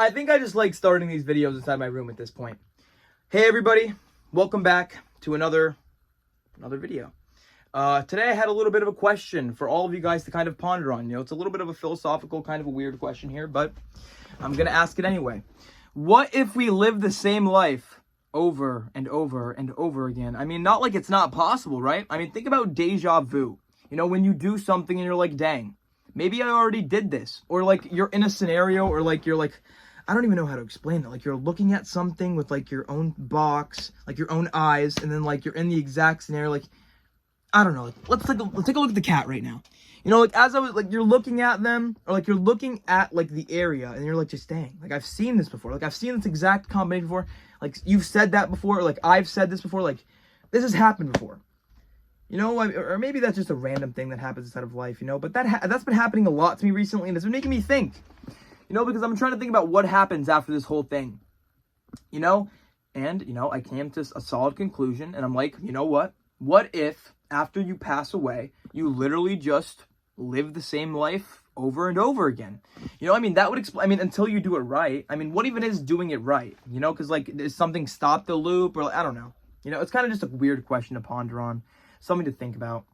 I think I just like starting these videos inside my room at this point. Hey everybody, welcome back to another video. Today I had a little bit of a question for all of you guys to kind of ponder on. You know, it's a little bit of a philosophical, kind of a weird question here, but I'm gonna ask it anyway. What if we live the same life over and over and over again? I mean, not like it's not possible, right? I mean, think about deja vu. You know, when you do something and you're like, dang, maybe I already did this. Or like you're in a scenario, or like you're like, I don't even know how to explain it. Like you're looking at something with like your own box, like your own eyes, and then like you're in the exact scenario. Like, I don't know. Like, let's take a look at the cat right now. You know, like as I was like, you're looking at them, or like you're looking at like the area, and you're like, just dang, like I've seen this before. Like I've seen this exact combination before. Like you've said that before. Or, like I've said this before. Like this has happened before. You know, or maybe that's just a random thing that happens inside of life, you know, but that's been happening a lot to me recently, and it's been making me think, you know, because I'm trying to think about what happens after this whole thing, you know, and, you know, I came to a solid conclusion, and I'm like, you know what if after you pass away, you literally just live the same life over and over again? You know, I mean, that would explain, I mean, until you do it right. I mean, what even is doing it right, you know, because like, does something stop the loop, or I don't know, you know, it's kind of just a weird question to ponder on. Something to think about,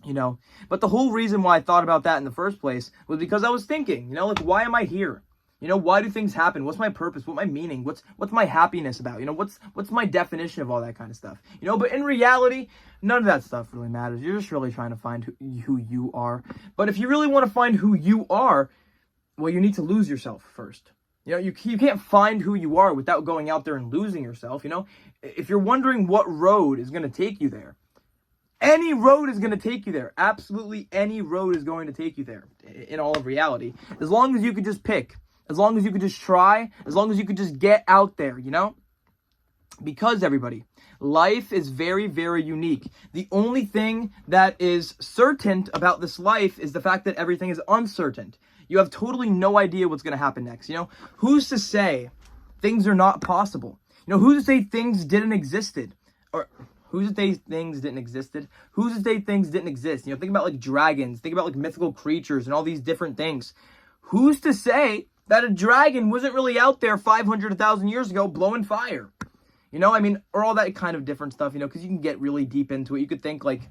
you know. But the whole reason why I thought about that in the first place was because I was thinking, you know, like, why am I here? You know, why do things happen? What's my purpose? What's my meaning? What's my happiness about? You know, what's my definition of all that kind of stuff? You know, but in reality, none of that stuff really matters. You're just really trying to find who you are. But if you really want to find who you are, well, you need to lose yourself first. You know, you can't find who you are without going out there and losing yourself, you know. If you're wondering what road is going to take you there, any road is going to take you there. Absolutely any road is going to take you there in all of reality. As long as you could just pick. As long as you could just try. As long as you could just get out there, you know? Because, everybody, life is very, very unique. The only thing that is certain about this life is the fact that everything is uncertain. You have totally no idea what's going to happen next, you know? Who's to say things are not possible? You know, who's to say things didn't existed? Or who's to say things didn't existed? Who's to say things didn't exist? You know, think about like dragons. Think about like mythical creatures and all these different things. Who's to say that a dragon wasn't really out there 500, 1,000 years ago blowing fire? You know, I mean, or all that kind of different stuff, you know, because you can get really deep into it. You could think like,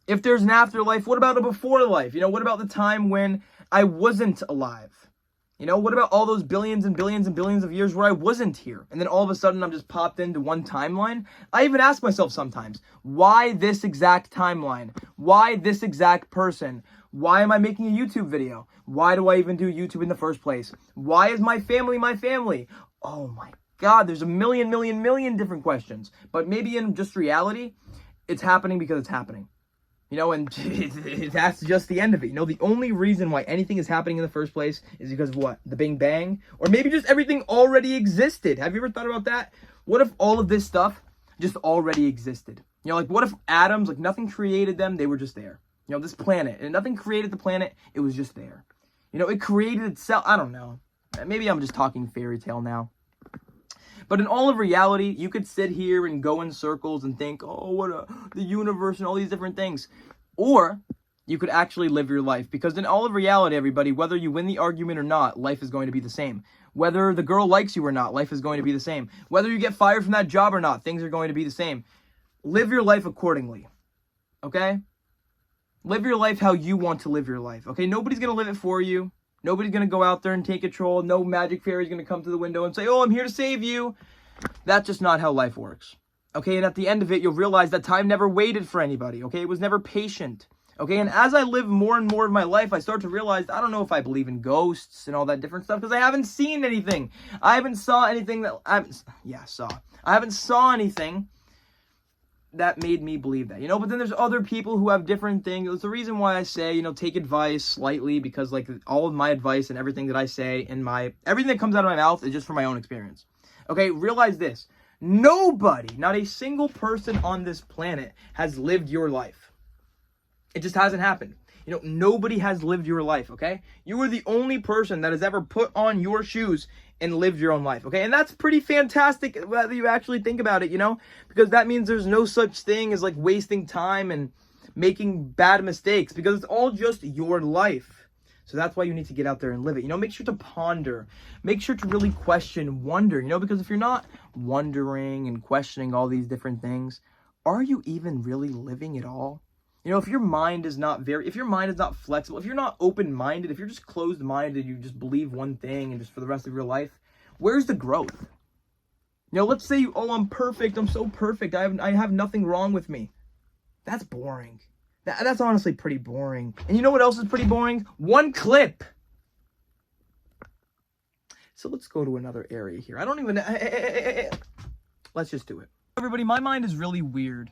if there's an afterlife, what about a before life? You know, what about the time when I wasn't alive? You know, what about all those billions and billions and billions of years where I wasn't here? And then all of a sudden I'm just popped into one timeline? I even ask myself sometimes, why this exact timeline? Why this exact person? Why am I making a YouTube video? Why do I even do YouTube in the first place? Why is my family my family? Oh my God, there's a million different questions. But maybe in just reality, it's happening because it's happening. You know, and that's just the end of it. You know, the only reason why anything is happening in the first place is because of what? The Big Bang? Or maybe just everything already existed. Have you ever thought about that? What if all of this stuff just already existed? You know, like what if atoms, like nothing created them, they were just there. You know, this planet, and nothing created the planet, it was just there. You know, it created itself. I don't know. Maybe I'm just talking fairy tale now. But in all of reality, you could sit here and go in circles and think, oh, the universe and all these different things. Or you could actually live your life. Because in all of reality, everybody, whether you win the argument or not, life is going to be the same. Whether the girl likes you or not, life is going to be the same. Whether you get fired from that job or not, things are going to be the same. Live your life accordingly. Okay? Live your life how you want to live your life. Okay? Nobody's going to live it for you. Nobody's going to go out there and take control. No magic fairy's going to come to the window and say, oh, I'm here to save you. That's just not how life works. Okay, and at the end of it, you'll realize that time never waited for anybody. Okay, it was never patient. Okay, and as I live more and more of my life, I start to realize, I don't know if I believe in ghosts and all that different stuff, because I haven't seen anything. I haven't saw anything that, I haven't saw anything that made me believe that, you know. But then there's other people who have different things. It's the reason why I say, you know, take advice slightly, because like all of my advice and everything that I say and everything that comes out of my mouth is just from my own experience. Okay, realize this. Nobody, not a single person on this planet has lived your life. It just hasn't happened. You know, nobody has lived your life, okay? You are the only person that has ever put on your shoes and lived your own life, okay? And that's pretty fantastic whether you actually think about it, you know? Because that means there's no such thing as like wasting time and making bad mistakes, because it's all just your life. So that's why you need to get out there and live it. You know, make sure to ponder. Make sure to really question, wonder, you know, because if you're not wondering and questioning all these different things, are you even really living at all? You know, if your mind is not flexible, if you're not open-minded, if you're just closed-minded, you just believe one thing and just for the rest of your life, where's the growth? You know, let's say I'm perfect, I'm so perfect, I have nothing wrong with me. That's boring. That's honestly pretty boring. And you know what else is pretty boring? One clip. So let's go to another area here. I don't even... Let's just do it. Everybody, my mind is really weird.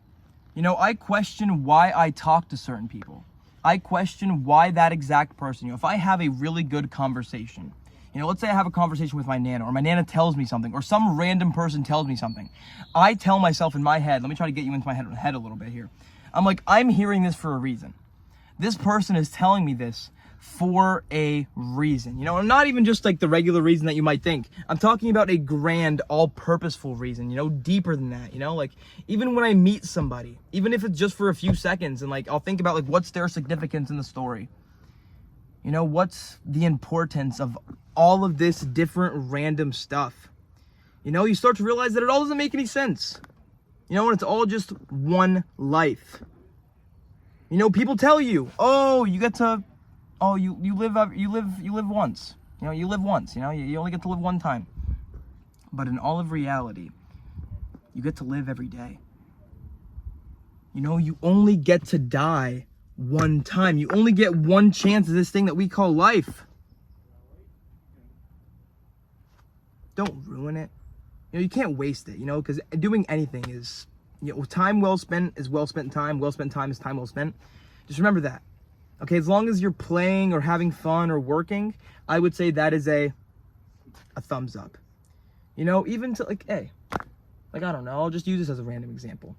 You know, I question why I talk to certain people. I question why that exact person. You know, if I have a really good conversation, you know, let's say I have a conversation with my Nana, or my Nana tells me something, or some random person tells me something. I tell myself in my head, let me try to get you into my head a little bit here. I'm like, I'm hearing this for a reason. This person is telling me this for a reason. You know, and not even just like the regular reason that you might think. I'm talking about a grand, all-purposeful reason, you know, deeper than that, you know? Like, even when I meet somebody, even if it's just for a few seconds, and like, I'll think about like, what's their significance in the story? You know, what's the importance of all of this different random stuff? You know, you start to realize that it all doesn't make any sense. You know, and it's all just one life. You know, people tell you, oh, you get to, oh, you live once. You know, you live once. You know, you only get to live one time. But in all of reality, you get to live every day. You know, you only get to die one time. You only get one chance at this thing that we call life. Don't ruin it. You know, you can't waste it, you know, because doing anything is, you know, time well spent is well spent time. Well spent time is time well spent. Just remember that. Okay, as long as you're playing or having fun or working, I would say that is a thumbs up. You know, even to like, hey, like, I don't know, I'll just use this as a random example.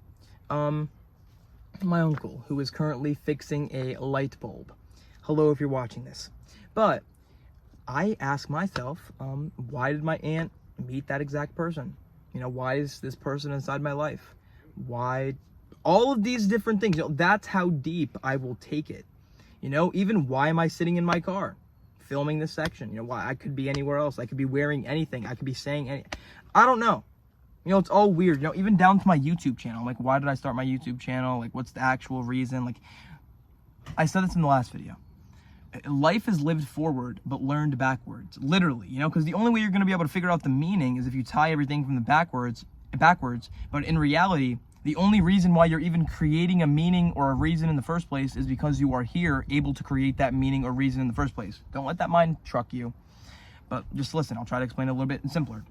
My uncle, who is currently fixing a light bulb. Hello if you're watching this. But I ask myself, why did my aunt meet that exact person? You know, why is this person inside my life? Why? All of these different things, you know, that's how deep I will take it. You know, even why am I sitting in my car filming this section? You know, why? I could be anywhere else. I could be wearing anything. I could be saying anything. I don't know. You know, it's all weird. You know, even down to my YouTube channel. Like, why did I start my YouTube channel? Like, what's the actual reason? Like, I said this in the last video. Life is lived forward, but learned backwards. Literally, you know, because the only way you're going to be able to figure out the meaning is if you tie everything from the backwards. But in reality, the only reason why you're even creating a meaning or a reason in the first place is because you are here able to create that meaning or reason in the first place. Don't let that mind truck you. But just listen, I'll try to explain it a little bit simpler.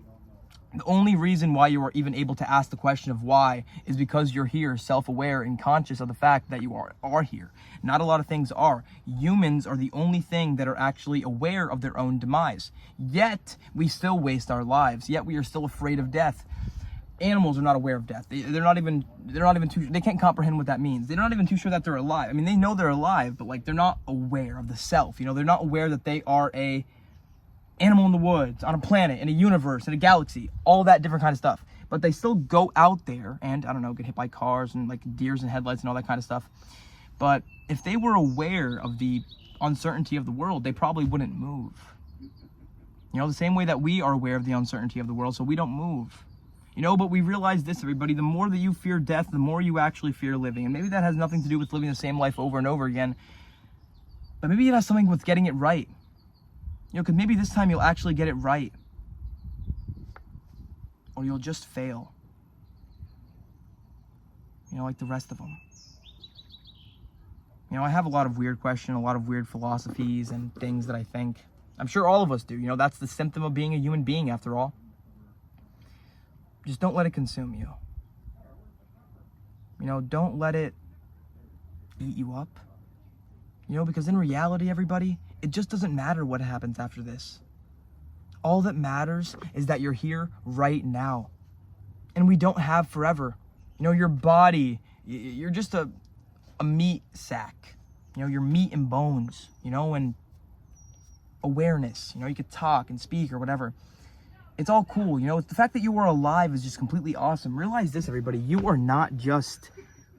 The only reason why you are even able to ask the question of why is because you're here, self-aware and conscious of the fact that you are here. Not a lot of things are. Humans are the only thing that are actually aware of their own demise. Yet, we still waste our lives. Yet, we are still afraid of death. Animals are not aware of death. They're not even they can't comprehend what that means. They're not even too sure that they're alive. I mean, they know they're alive, but like, they're not aware of the self. You know, they're not aware that they are a animal in the woods, on a planet, in a universe, in a galaxy, all that different kind of stuff. But they still go out there and, I don't know, get hit by cars and like deers and headlights and all that kind of stuff. But if they were aware of the uncertainty of the world, they probably wouldn't move. You know, the same way that we are aware of the uncertainty of the world, so we don't move. You know, but we realize this, everybody, the more that you fear death, the more you actually fear living. And maybe that has nothing to do with living the same life over and over again, but maybe it has something with getting it right. You know, because maybe this time you'll actually get it right. Or you'll just fail. You know, like the rest of them. You know, I have a lot of weird questions, a lot of weird philosophies and things that I think. I'm sure all of us do. You know, that's the symptom of being a human being, after all. Just don't let it consume you. You know, don't let it eat you up. You know, because in reality, everybody, it just doesn't matter what happens after this. All that matters is that you're here right now. And we don't have forever. You know, your body, you're just a meat sack. You know, you're meat and bones, you know, and awareness. You know, you could talk and speak or whatever. It's all cool, you know. The fact that you are alive is just completely awesome. Realize this, everybody. You are not just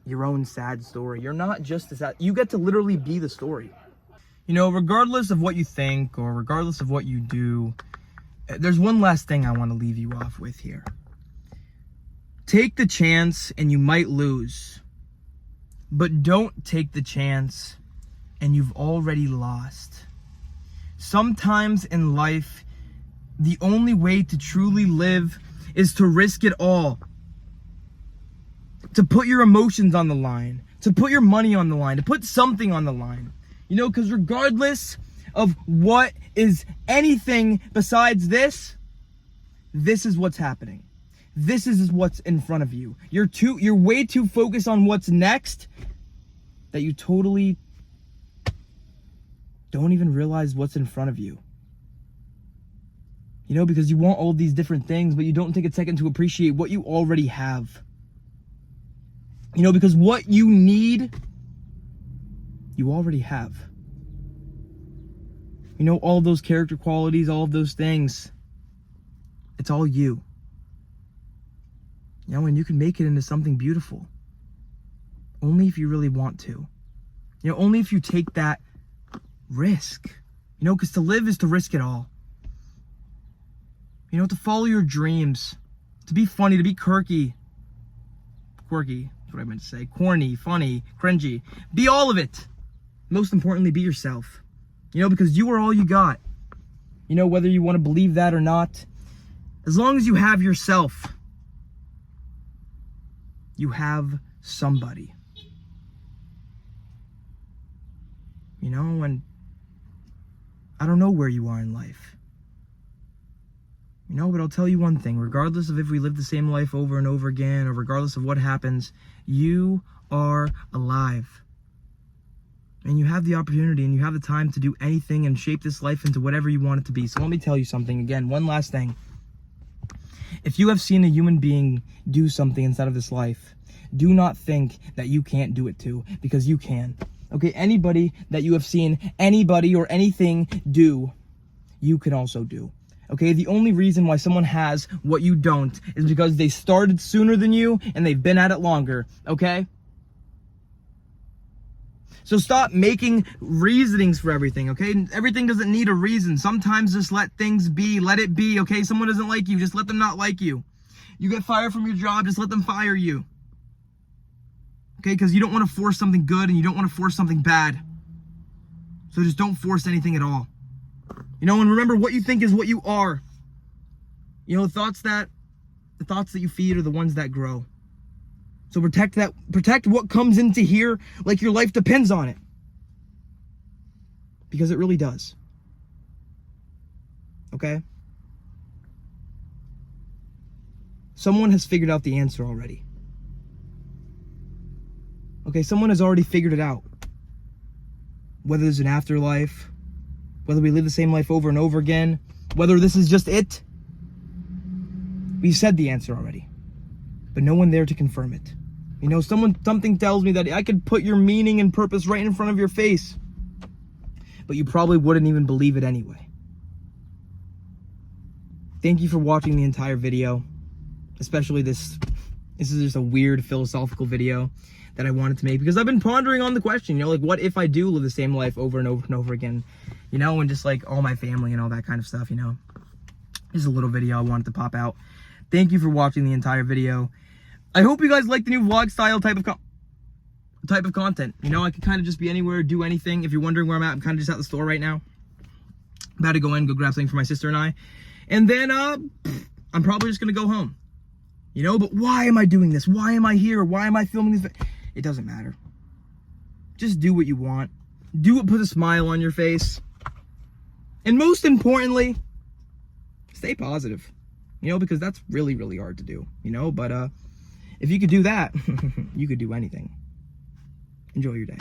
your own sad story. You're not just a sad... You get to literally be the story. You know, regardless of what you think or regardless of what you do, there's one last thing I want to leave you off with here. Take the chance and you might lose, but don't take the chance and you've already lost. Sometimes in life, the only way to truly live is to risk it all. To put your emotions on the line, to put your money on the line, to put something on the line. You know, because regardless of what is anything besides this, this is what's happening. This is what's in front of you. You're way too focused on what's next that you totally don't even realize what's in front of you. You know, because you want all these different things, but you don't take a second to appreciate what you already have. You know, because what you need, you already have. You know, all those character qualities, all of those things, it's all you. You know, and you can make it into something beautiful. Only if you really want to. You know, only if you take that risk. You know, because to live is to risk it all. You know, to follow your dreams. To be funny, to be quirky. Quirky, that's what I meant to say. Corny, funny, cringy. Be all of it. Most importantly, be yourself. You know, because you are all you got. You know, whether you want to believe that or not. As long as you have yourself, you have somebody. You know, and I don't know where you are in life. You know, but I'll tell you one thing. Regardless of if we live the same life over and over again, or regardless of what happens, you are alive. And you have the opportunity and you have the time to do anything and shape this life into whatever you want it to be. So let me tell you something again. One last thing. If you have seen a human being do something inside of this life, do not think that you can't do it too, because you can. Okay, anybody that you have seen anybody or anything do, you can also do. Okay, the only reason why someone has what you don't is because they started sooner than you and they've been at it longer. Okay? So stop making reasonings for everything, okay? Everything doesn't need a reason. Sometimes just let things be. Let it be, okay? Someone doesn't like you. Just let them not like you. You get fired from your job. Just let them fire you. Okay? Because you don't want to force something good and you don't want to force something bad. So just don't force anything at all. You know, and remember, what you think is what you are. You know, the thoughts that you feed are the ones that grow. So protect what comes into here like your life depends on it. Because it really does. Okay? Someone has figured out the answer already. Okay, someone has already figured it out. Whether there's an afterlife, whether we live the same life over and over again, whether this is just it. We said the answer already. But no one there to confirm it. You know, something tells me that I could put your meaning and purpose right in front of your face. But you probably wouldn't even believe it anyway. Thank you for watching the entire video. Especially this is just a weird philosophical video that I wanted to make. Because I've been pondering on the question, you know, like, what if I do live the same life over and over and over again? You know, and just like all my family and all that kind of stuff, you know. Just a little video I wanted to pop out. Thank you for watching the entire video. I hope you guys like the new vlog style type of content. You know, I could kind of just be anywhere, do anything. If you're wondering where I'm at, I'm kind of just at the store right now. About to go in, go grab something for my sister and I. And then, I'm probably just going to go home. You know, but why am I doing this? Why am I here? Why am I filming this? It doesn't matter. Just do what you want. Do it, put a smile on your face. And most importantly, stay positive. You know, because that's really, really hard to do. You know, but, if you could do that, you could do anything. Enjoy your day.